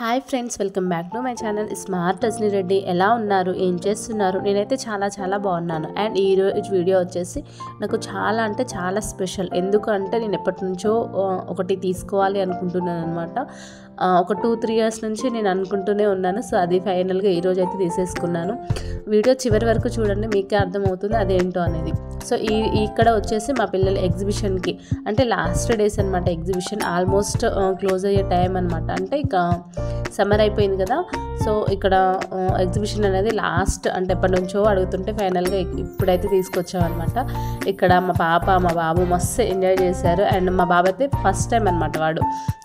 Hi friends, welcome back to my channel smart Rajani Reddy. ఎలా ఉన్నారు, ఏం చేస్తున్నారు? నేనైతే చాలా బాగున్నాను. అండ్ ఈరోజు వీడియో వచ్చేసి నాకు చాలా అంటే చాలా స్పెషల్. ఎందుకంటే నేను ఎప్పటి నుంచో ఒకటి తీసుకోవాలి అనుకుంటున్నాను అనమాట. ఒక 2-3 ఇయర్స్ నుంచి నేను అనుకుంటూనే ఉన్నాను. సో అది ఫైనల్గా ఈరోజు అయితే తీసేసుకున్నాను. వీడియో చివరి వరకు చూడండి, మీకే అర్థమవుతుంది అదేంటో అనేది. సో ఇక్కడ వచ్చేసి మా పిల్లల ఎగ్జిబిషన్కి అంటే లాస్ట్ డేస్ అనమాట. ఎగ్జిబిషన్ ఆల్మోస్ట్ క్లోజ్ అయ్యే టైం అనమాట. అంటే ఇక సమ్మర్ అయిపోయింది కదా. సో ఇక్కడ ఎగ్జిబిషన్ అనేది లాస్ట్ అంటే ఎప్పటి నుంచో అడుగుతుంటే ఫైనల్గా ఇప్పుడైతే తీసుకొచ్చామన్నమాట. ఇక్కడ మా పాప మా బాబు మస్తు ఎంజాయ్ చేశారు. అండ్ మా బాబు అయితే ఫస్ట్ టైం అనమాట వాడు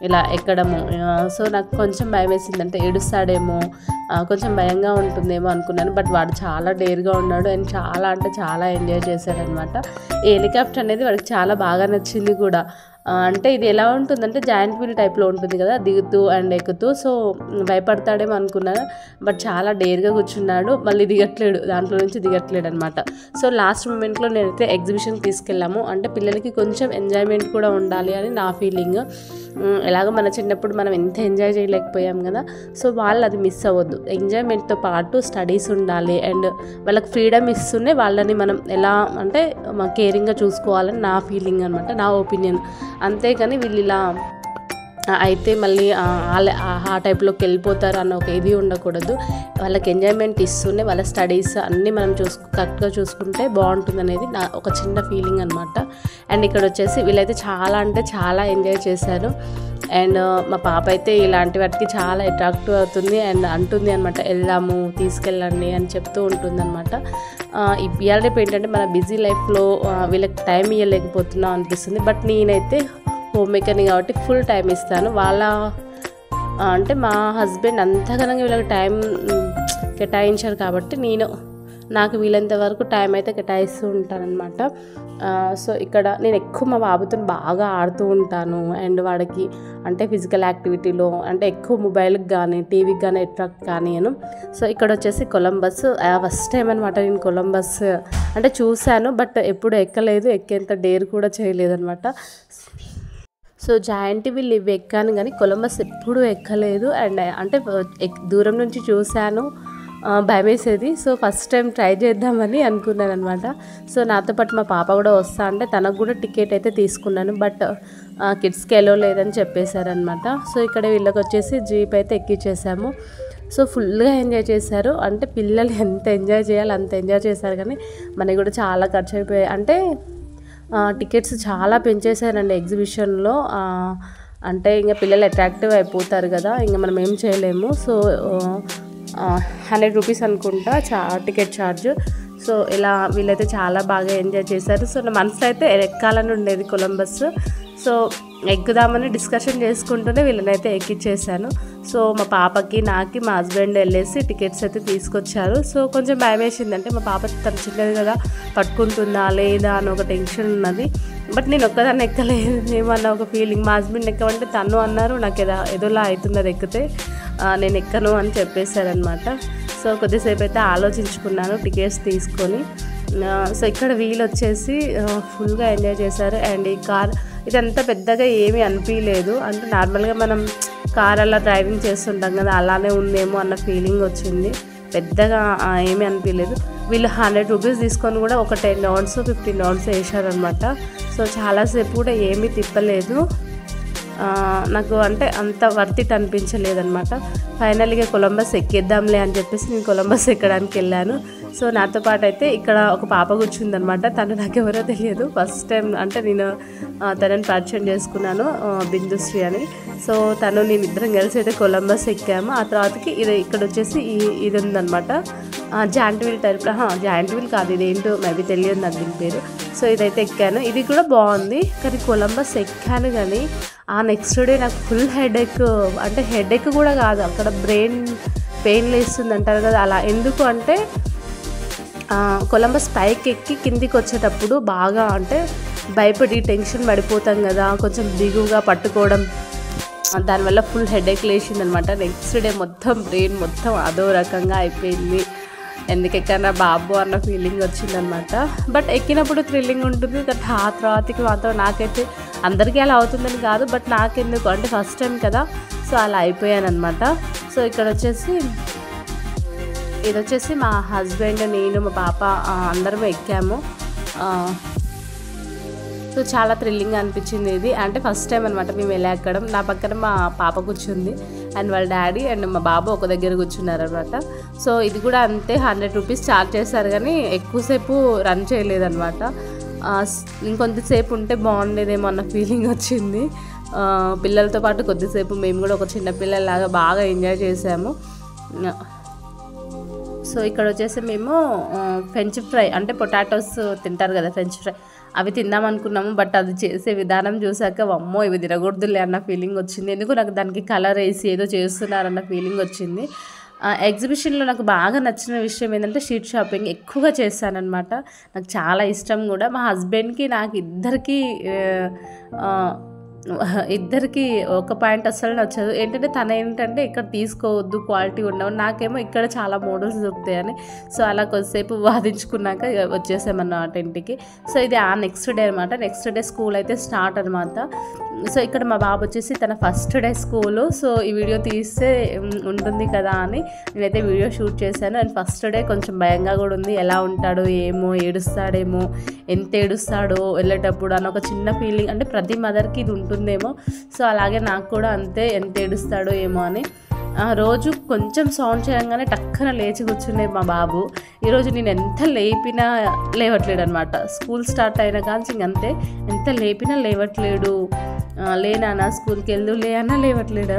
ఇలా ఎక్కడము. సో నాకు కొంచెం భయం వేసింది, అంటే ఏడుస్తాడేమో, కొంచెం భయంగా ఉంటుందేమో అనుకున్నాను. బట్ వాడు చాలా డేర్గా ఉన్నాడు అండ్ చాలా అంటే చాలా ఎంజాయ్ చేశాడనమాట. ఈ హెలికాప్టర్ అనేది వాడికి చాలా బాగా నచ్చింది కూడా. అంటే ఇది ఎలా ఉంటుందంటే జాయింట్ వీల్ టైప్లో ఉంటుంది కదా, దిగుతూ అండ్ ఎక్కుతూ. సో భయపడతాడేమో అనుకున్నాను, బట్ చాలా డేర్గా కూర్చున్నాడు. మళ్ళీ దాంట్లో నుంచి దిగట్లేడు అనమాట. సో లాస్ట్ మూమెంట్లో నేనైతే ఎగ్జిబిషన్కి తీసుకెళ్ళాము. అంటే పిల్లలకి కొంచెం ఎంజాయ్మెంట్ కూడా ఉండాలి అని నా ఫీలింగ్. ఎలాగో మన చిన్నప్పుడు మనం ఎంత ఎంజాయ్ చేయలేకపోయాం కదా, సో వాళ్ళు అది మిస్ అవ్వద్దు. ఎంజాయ్మెంట్తో పాటు స్టడీస్ ఉండాలి అండ్ వాళ్ళకి ఫ్రీడమ్ ఇస్తూనే వాళ్ళని మనం ఎలా అంటే కేరింగ్గా చూసుకోవాలని నా ఫీలింగ్ అనమాట, నా ఒపీనియన్. అంతేకాని వీళ్ళు ఇలా అయితే మళ్ళీ ఆ టైప్లోకి వెళ్ళిపోతారు అన్న ఒక ఇది ఉండకూడదు. వాళ్ళకి ఎంజాయ్మెంట్ ఇస్తూనే వాళ్ళ స్టడీస్ అన్నీ మనం కరెక్ట్గా చూసుకుంటే బాగుంటుంది అనేది నా ఒక చిన్న ఫీలింగ్ అనమాట. అండ్ ఇక్కడ వచ్చేసి వీళ్ళైతే చాలా అంటే చాలా ఎంజాయ్ చేశారు. అండ్ మా పాప అయితే ఇలాంటి వాటికి చాలా అట్రాక్టివ్ అవుతుంది అండ్ అంటుంది అనమాట, వెళ్దాము తీసుకెళ్ళండి అని చెప్తూ ఉంటుంది అనమాట. ఇవాళ రేపు ఏంటంటే మన బిజీ లైఫ్లో వీళ్ళకి టైం ఇవ్వలేకపోతున్నాం అనిపిస్తుంది. బట్ నేనైతే హోమ్ మేకర్ని కాబట్టి ఫుల్ టైం ఇస్తాను. అంటే మా హస్బెండ్ అంతగానో వీళ్ళకి టైం కేటాయించారు కాబట్టి నాకు వీలైనంత వరకు టైం అయితే కేటాయిస్తూ ఉంటానన్నమాట. సో ఇక్కడ నేను ఎక్కువ మా బాబుతో బాగా ఆడుతూ ఉంటాను. అండ్ వాడికి అంటే ఫిజికల్ యాక్టివిటీలో అంటే ఎక్కువ మొబైల్కి కానీ టీవీకి కానీ అట్రాక్ట్ కానియను. సో ఇక్కడ వచ్చేసి కొలంబస్ ఫస్ట్ టైం అనమాట. నేను కొలంబస్ అంటే చూశాను, బట్ ఎప్పుడు ఎక్కలేదు, ఎక్కేంత డేర్ కూడా చేయలేదన్నమాట. సో జాయింట్ వీల్ ఇవి ఎక్కాను కానీ కొలంబస్ ఎప్పుడూ ఎక్కలేదు. అండ్ అంటే దూరం నుంచి చూశాను, భయం వేసేది. సో ఫస్ట్ టైం ట్రై చేద్దామని అనుకున్నాను అనమాట. సో నాతో పాటు మా పాప కూడా వస్తా అంటే తనకు కూడా టికెట్ అయితే తీసుకున్నాను, బట్ కిడ్స్కి ఎలో లేదని చెప్పేశారనమాట. సో ఇక్కడ వీళ్ళకి వచ్చేసి జీప్ అయితే ఎక్కించేసాము. సో ఫుల్గా ఎంజాయ్ చేశారు. అంటే పిల్లలు ఎంత ఎంజాయ్ చేయాలి అంత ఎంజాయ్ చేశారు, కానీ మనకి కూడా చాలా ఖర్చు అయిపోయాయి. అంటే టికెట్స్ చాలా పెంచేశారండి ఎగ్జిబిషన్లో. అంటే ఇంకా పిల్లలు అట్రాక్టివ్ అయిపోతారు కదా, ఇంకా మనం ఏం చేయలేము. సో 100 రూపీస్ అనుకుంటా టికెట్ ఛార్జ్. సో ఇలా వీళ్ళైతే చాలా బాగా ఎంజాయ్ చేశారు. సో నా మనసులో అయితే ఎక్కాలని ఉండేది కొలంబస్. సో ఎక్కుదామని డిస్కషన్ చేసుకుంటూనే వీళ్ళనైతే ఎక్కిచ్చేసాను. సో మా పాపకి నాకి మా హస్బెండ్ వెళ్ళేసి టికెట్స్ అయితే తీసుకొచ్చారు. సో కొంచెం భయం వేసింది, అంటే మా పాప తను చిన్నది కదా పట్టుకుంటుందా లేదా అని ఒక టెన్షన్ ఉన్నది. బట్ నేను ఒక్కదాన్ని ఎక్కలేమన్న ఒక ఫీలింగ్. మా హస్బెండ్ ఎక్కమంటే తను అన్నారు, నాకు ఏదోలా అవుతుంది అది ఎక్కితే, నేను ఎక్కను అని చెప్పేశారనమాట. సో కొద్దిసేపు అయితే ఆలోచించుకున్నాను టికెట్స్ తీసుకొని. సో ఇక్కడ వీళ్ళు వచ్చేసి ఫుల్గా ఎంజాయ్ చేశారు. అండ్ ఈ కార్ ఇదంతా పెద్దగా ఏమీ అనిపించలేదు, అంటే నార్మల్గా మనం కార్ అలా డ్రైవింగ్ చేస్తుంటాం కదా అలానే ఉందేమో అన్న ఫీలింగ్ వచ్చింది. పెద్దగా ఏమీ అనిపించలేదు. వీళ్ళు 100 రూపీస్ తీసుకొని కూడా ఒక 10 రౌండ్స్ 15 రౌండ్స్ వేసారనమాట. సో చాలాసేపు కూడా ఏమీ తిప్పలేదు. నాకు అంటే అంత వర్త్ ఇట్ అనిపించలేదన్నమాట. ఫైనల్గా కొలంబస్ ఎక్కేద్దాంలే అని చెప్పేసి నేను కొలంబస్ ఎక్కడానికి వెళ్ళాను. సో నాతో పాటు అయితే ఇక్కడ ఒక పాప కూర్చుందనమాట. తను నాకెవరో తెలియదు, ఫస్ట్ టైం అంటే నేను తనని పరిచయం చేసుకున్నాను, బిందుశ్రీ అని. సో నేను ఇద్దరం కలిసి అయితే కొలంబస్ ఎక్కాము. ఆ తర్వాతకి ఇక్కడ వచ్చేసి ఇది ఉందనమాట, joint wheel type. Joint wheel కాదు, ఇదేంటో మేబీ తెలియదు నాకు దీని పేరు. సో ఇదైతే ఎక్కాను, ఇది కూడా బాగుంది. కానీ కొలంబస్ ఎక్కాను కానీ ఆ నెక్స్ట్ డే నాకు ఫుల్ హెడేక్, అంటే హెడేక్ కూడా కాదు, అక్కడ బ్రెయిన్ పెయిన్ లేస్తుంది అంటారు కదా అలా. ఎందుకు అంటే కొలంబస్ పైకి ఎక్కి కిందికి వచ్చేటప్పుడు బాగా అంటే భయపడి టెన్షన్ పడిపోతాం కదా, కొంచెం దిగువగా పట్టుకోవడం, దానివల్ల ఫుల్ హెడేక్ లేచిందనమాట. నెక్స్ట్ డే మొత్తం బ్రెయిన్ మొత్తం అదో రకంగా అయిపోయింది. ఎందుకెక్కన్నా బాబు అన్న ఫీలింగ్ వచ్చిందనమాట. బట్ ఎక్కినప్పుడు థ్రిల్లింగ్ ఉంటుంది, బట్ ఆ తర్వాతకి మాత్రం నాకైతే అందరికీ అలా అవుతుందని కాదు, బట్ నాకెందుకు అంటే ఫస్ట్ టైం కదా. సో సో అలా అయిపోయానమాట. సో ఇక్కడ వచ్చేసి ఇది వచ్చేసి మా హస్బెండ్, నేను, మా పాప అందరం ఎక్కాము. సో చాలా థ్రిల్లింగ్ అనిపించింది ఇది. అంటే ఫస్ట్ టైం అనమాట మేము వెళ్ళి ఎక్కడం. నా పక్కన మా పాప కూర్చుంది అండ్ వాళ్ళ డాడీ అండ్ మా బాబు ఒక దగ్గర కూర్చున్నారనమాట. సో ఇది కూడా అంతే, 100 రూపీస్ ఛార్జ్ చేశారు కానీ ఎక్కువసేపు రన్ చేయలేదన్నమాట. ఇంకొంతసేపు ఉంటే బాగుండేదేమో అన్న ఫీలింగ్ వచ్చింది. పిల్లలతో పాటు కొద్దిసేపు మేము కూడా ఒక చిన్న పిల్లలాగా బాగా ఎంజాయ్ చేసాము. సో ఇక్కడ వచ్చేసి మేము ఫ్రెంచ్ ఫ్రై అంటే పొటాటోస్ తింటారు కదా, ఫ్రెంచ్ ఫ్రై అవి తిందాం అనుకున్నాము. బట్ అది చేసే విధానం చూసాక అమ్మో ఇవి తినకూడదులే అన్న ఫీలింగ్ వచ్చింది. ఎందుకు నాకు దానికి కలర్ వేసి ఏదో చేస్తున్నారన్న ఫీలింగ్ వచ్చింది. ఎగ్జిబిషన్లో నాకు బాగా నచ్చిన విషయం ఏంటంటే స్ట్రీట్ షాపింగ్ ఎక్కువగా చేశానన్నమాట. నాకు చాలా ఇష్టం కూడా. మా హస్బెండ్కి నాకు ఇద్దరికి ఒక పాయింట్ అస్సలు నచ్చదు. ఏంటంటే ఏంటంటే ఇక్కడ తీసుకోవద్దు, క్వాలిటీ ఉండవు. నాకేమో ఇక్కడ చాలా మోడల్స్ దొరుకుతాయని. సో అలా కొద్దిసేపు వాదించుకున్నాక వచ్చేసామన్నమాట ఇంటికి. సో ఇది నెక్స్ట్ డే అనమాట. నెక్స్ట్ డే స్కూల్ అయితే స్టార్ట్ అనమాట. సో ఇక్కడ మా బాబు వచ్చేసి తన ఫస్ట్ డే స్కూలు. సో ఈ వీడియో తీస్తే ఉంటుంది కదా అని నేనైతే వీడియో షూట్ చేశాను. అండ్ ఫస్ట్ డే కొంచెం భయంగా కూడా ఉంది. ఎలా ఉంటాడో ఏమో, ఏడుస్తాడేమో, ఎంత ఏడుస్తాడో వెళ్ళేటప్పుడు అని ఒక చిన్న ఫీలింగ్. అంటే ప్రతి మదర్కి ఇది ఉంటుందేమో. సో అలాగే నాకు కూడా అంతే, ఎంత ఏడుస్తాడో ఏమో అని. రోజు కొంచెం సౌండ్ చేయగానే టక్కన లేచి కూర్చునే మా బాబు. ఈరోజు నేను ఎంత లేపినా లేవట్లేడు అనమాట. స్కూల్ స్టార్ట్ అయినా కానీ ఇంకంతే, ఎంత లేపినా లేవట్లేడు. లేనా స్కూల్కి లే అన్నా లేవట్లేడు.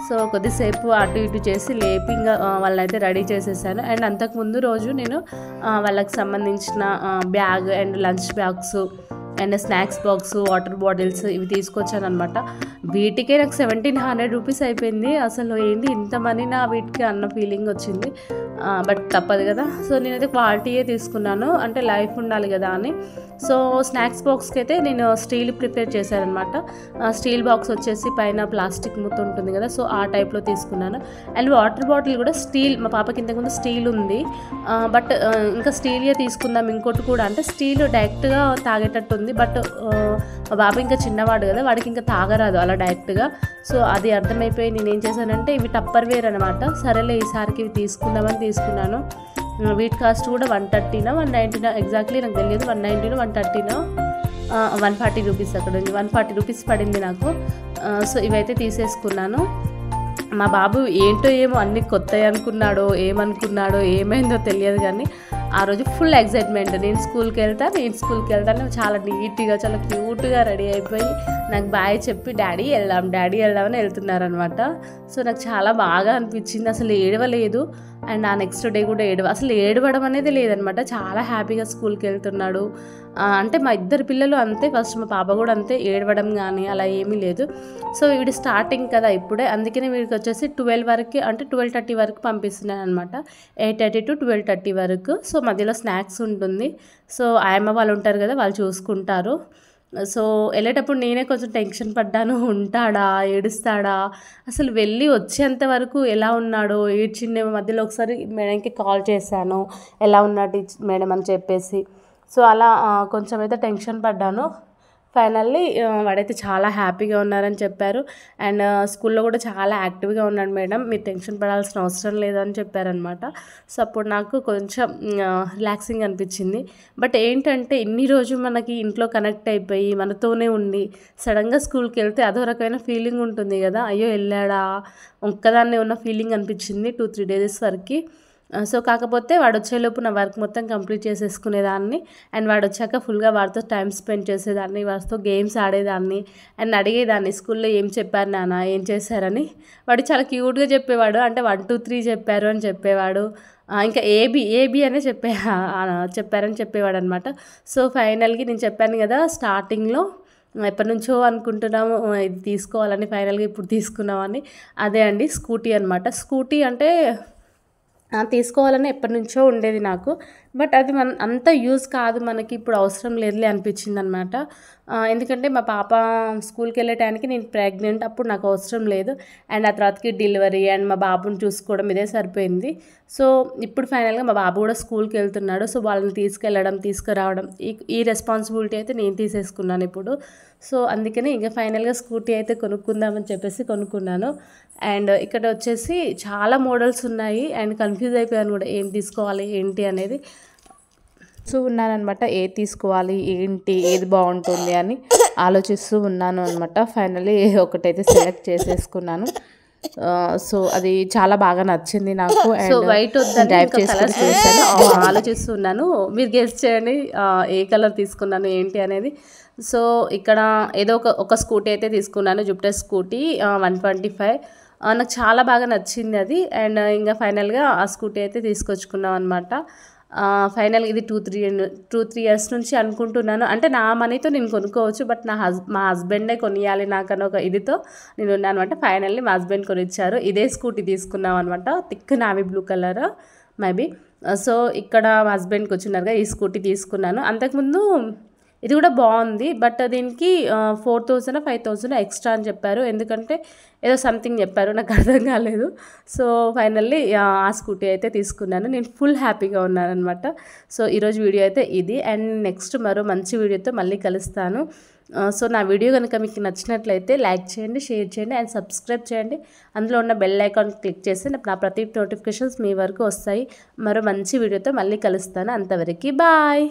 సో కొద్దిసేపు అటు ఇటు చేసి లేపి ఇంకా వాళ్ళనైతే రెడీ చేసేసాను. అండ్ అంతకుముందు రోజు నేను వాళ్ళకి సంబంధించిన bag and lunch bags and snacks box, water bottles ఇవి తీసుకొచ్చాను అనమాట. వీటికే నాకు 1700 రూపీస్ అయిపోయింది. అసలు ఏంటి ఇంత మనీ నా వీటికి అన్న ఫీలింగ్ వచ్చింది. బట్ తప్పదు కదా. సో నేనైతే క్వాలిటీయే తీసుకున్నాను, అంటే లైఫ్ ఉండాలి కదా అని. సో స్నాక్స్ బాక్స్కి అయితే నేను స్టీల్ ప్రిపేర్ చేశాను అనమాట. స్టీల్ బాక్స్ వచ్చేసి పైన ప్లాస్టిక్ ముద్ద ఉంటుంది కదా, సో ఆ టైప్లో తీసుకున్నాను. అండ్ వాటర్ బాటిల్ కూడా స్టీల్, మా పాపకి ఇంతకుముందు స్టీల్ ఉంది. బట్ ఇంకా స్టీలే తీసుకుందాం ఇంకోటి కూడా అంటే స్టీల్ డైరెక్ట్గా తాగేటట్టు ఉంది. బట్ మా బాబు ఇంకా చిన్నవాడు కదా, వాడికి ఇంకా తాగరాదు అలా డైరెక్ట్గా. సో అది అర్థమైపోయి నేనేం చేశానంటే ఇవి టప్పర్ వేర్ అనమాట. సరేలే ఈసారికి ఇవి తీసుకుందామని తీసుకున్నాను. వీటి కాస్ట్ కూడా 130 190 ఎగ్జాక్ట్లీ నాకు తెలియదు. 190 130 140 రూపీస్ అక్కడ ఉంది. 140 రూపీస్ పడింది నాకు. సో ఇవైతే తీసేసుకున్నాను. మా బాబు ఏంటో ఏమో అన్ని కొత్తవి అనుకున్నాడో ఏమనుకున్నాడో ఏమైందో తెలియదు కానీ ఆ రోజు ఫుల్ ఎక్సైట్మెంట్. నేను స్కూల్కి వెళ్తాను చాలా నీట్గా చాలా క్యూట్గా రెడీ అయిపోయి నాకు బాయ్ చెప్పి డాడీ వెళ్దామని వెళ్తున్నారనమాట. సో నాకు చాలా బాగా అనిపించింది. అసలు ఏడవలేదు. అండ్ ఆ నెక్స్ట్ డే కూడా అసలు ఏడవడం అనేది లేదనమాట. చాలా హ్యాపీగా స్కూల్కి వెళ్తున్నాడు. అంటే మా ఇద్దరు పిల్లలు అంతే, ఫస్ట్ మా పాప కూడా అంతే, ఏడవడం కానీ అలా ఏమీ లేదు. సో వీడి స్టార్టింగ్ కదా ఇప్పుడే, అందుకనే వీడికి వచ్చేసి 12 వరకు అంటే 12:30 వరకు పంపిస్తున్నాను అనమాట. 8:30 to 12:30 వరకు. సో మధ్యలో స్నాక్స్ ఉంటుంది. సో ఆయమ్మ వాళ్ళు ఉంటారు కదా, వాళ్ళు చూసుకుంటారు. సో వెళ్ళేటప్పుడు నేనే కొంచెం టెన్షన్ పడ్డాను, ఉంటాడా ఏడుస్తాడా అసలు, వెళ్ళి వచ్చేంత వరకు ఎలా ఉన్నాడో ఏడ్చిండే. మధ్యలో ఒకసారి మేడంకి కాల్ చేశాను ఎలా ఉన్నాడు మేడం అని చెప్పేసి. సో అలా కొంచెం అయితే టెన్షన్ పడ్డాను. ఫైనల్లీ వాడైతే చాలా హ్యాపీగా ఉన్నారని చెప్పారు. అండ్ స్కూల్లో కూడా చాలా యాక్టివ్గా ఉన్నాడు మేడం, మీరు టెన్షన్ పడాల్సిన అవసరం లేదని చెప్పారనమాట. సో అప్పుడు నాకు కొంచెం రిలాక్సింగ్ అనిపించింది. బట్ ఏంటంటే ఇన్ని రోజు మనకి ఇంట్లో కనెక్ట్ అయిపోయి మనతోనే ఉండి సడన్గా స్కూల్కి వెళ్తే అదో రకమైన ఫీలింగ్ ఉంటుంది కదా, అయ్యో వెళ్ళాడా ఒక్కదాన్నే ఉన్న ఫీలింగ్ అనిపించింది 2-3 డేస్ వరకు. సో కాకపోతే వాడు వచ్చేలోపు నా వర్క్ మొత్తం కంప్లీట్ చేసేసుకునేదాన్ని. అండ్ వాడు వచ్చాక ఫుల్గా వాడితో టైం స్పెండ్ చేసేదాన్ని, వాడితో గేమ్స్ ఆడేదాన్ని. అండ్ అడిగేదాన్ని స్కూల్లో ఏం చెప్పారు నాన్న, ఏం చేశారని. వాడు చాలా క్యూట్గా చెప్పేవాడు. అంటే 1 2 3 చెప్పారు అని చెప్పేవాడు. ఇంకా ఏబి అనే చెప్పారని చెప్పేవాడు అనమాట. సో ఫైనల్గా నేను చెప్పాను కదా స్టార్టింగ్లో ఎప్పటి నుంచో అనుకుంటున్నాము ఇది తీసుకోవాలని, ఫైనల్గా ఇప్పుడు తీసుకున్నామని. అదే అండి స్కూటీ అనమాట. స్కూటీ అంటే తీసుకోవాలని ఎప్పటి నుంచో ఉండేది నాకు. బట్ అది అంత యూజ్ కాదు మనకి, ఇప్పుడు అవసరం లేదులే అనిపించింది అనమాట. ఎందుకంటే మా పాప స్కూల్కి వెళ్ళే టైంకి నేను ప్రెగ్నెంట్, అప్పుడు నాకు అవసరం లేదు. అండ్ ఆ తర్వాతకి డెలివరీ అండ్ మా బాబుని చూసుకోవడం ఇదే సరిపోయింది. సో ఇప్పుడు ఫైనల్గా మా బాబు కూడా స్కూల్కి వెళ్తున్నాడు. సో వాళ్ళని తీసుకెళ్ళడం తీసుకురావడం ఈ రెస్పాన్సిబిలిటీ అయితే నేను తీసేసుకున్నాను ఇప్పుడు. సో అందుకని ఇంకా ఫైనల్గా స్కూటీ అయితే కొనుక్కుందామని చెప్పేసి కొనుక్కున్నాను. అండ్ ఇక్కడ వచ్చేసి చాలా మోడల్స్ ఉన్నాయి అండ్ కన్ఫ్యూజ్ అయిపోయాను కూడా ఏం తీసుకోవాలి ఏంటి అనేది. సో ఉన్నానమాట ఏది తీసుకోవాలి ఏంటి ఏది బాగుంటుంది అని ఆలోచిస్తూ ఉన్నాను అనమాట. ఫైనల్లీ ఒకటైతే సెలెక్ట్ చేసేసుకున్నాను. సో అది చాలా బాగా నచ్చింది నాకు. సో వైట్ వద్దని కలర్స్ చూసాను, ఆలోచిస్తున్నాను. మీరు గెస్ చేయండి ఏ కలర్ తీసుకున్నాను ఏంటి అనేది. సో ఇక్కడ ఏదో ఒక స్కూటీ అయితే తీసుకున్నాను, జూపిటర్ స్కూటీ 125. నాకు చాలా బాగా నచ్చింది అది. అండ్ ఇంకా ఫైనల్గా ఆ స్కూటీ అయితే తీసుకొచ్చుకున్నాం అనమాట. ఫైనల్గా ఇది 2-3 ఇయర్స్ నుంచి అనుకుంటున్నాను. అంటే నా మనీతో నేను కొనుక్కోవచ్చు, బట్ మా హస్బెండే కొనియాలి నాకన్నా ఒక ఇదితో నేను ఉన్నాను అనమాట. ఫైనల్లీ మా హస్బెండ్ కొనిచ్చారు. ఇదే స్కూటీ తీసుకున్నాం అనమాట, thick navy blue colour maybe. So ఇక్కడ మా హస్బెండ్కి వచ్చినారుగా ఈ స్కూటీ తీసుకున్నాను. అంతకుముందు ఇది కూడా బాగుంది, బట్ దీనికి 4,000-5,000 ఎక్స్ట్రా అని చెప్పారు. ఎందుకంటే ఏదో సంథింగ్ చెప్పారు, నాకు అర్థం కాలేదు. సో ఫైనల్లీ ఆ స్కూటీ అయితే తీసుకున్నాను. నేను ఫుల్ హ్యాపీగా ఉన్నాను అనమాట. సో ఈరోజు వీడియో అయితే ఇది. అండ్ నెక్స్ట్ మరో మంచి వీడియోతో మళ్ళీ కలుస్తాను. సో నా వీడియో కనుక మీకు నచ్చినట్లయితే లైక్ చేయండి, షేర్ చేయండి అండ్ సబ్స్క్రైబ్ చేయండి. అందులో ఉన్న బెల్ ఐకాన్ క్లిక్ చేస్తే నా ప్రతి నోటిఫికేషన్స్ మీ వరకు వస్తాయి. మరో మంచి వీడియోతో మళ్ళీ కలుస్తాను. అంతవరకు బాయ్.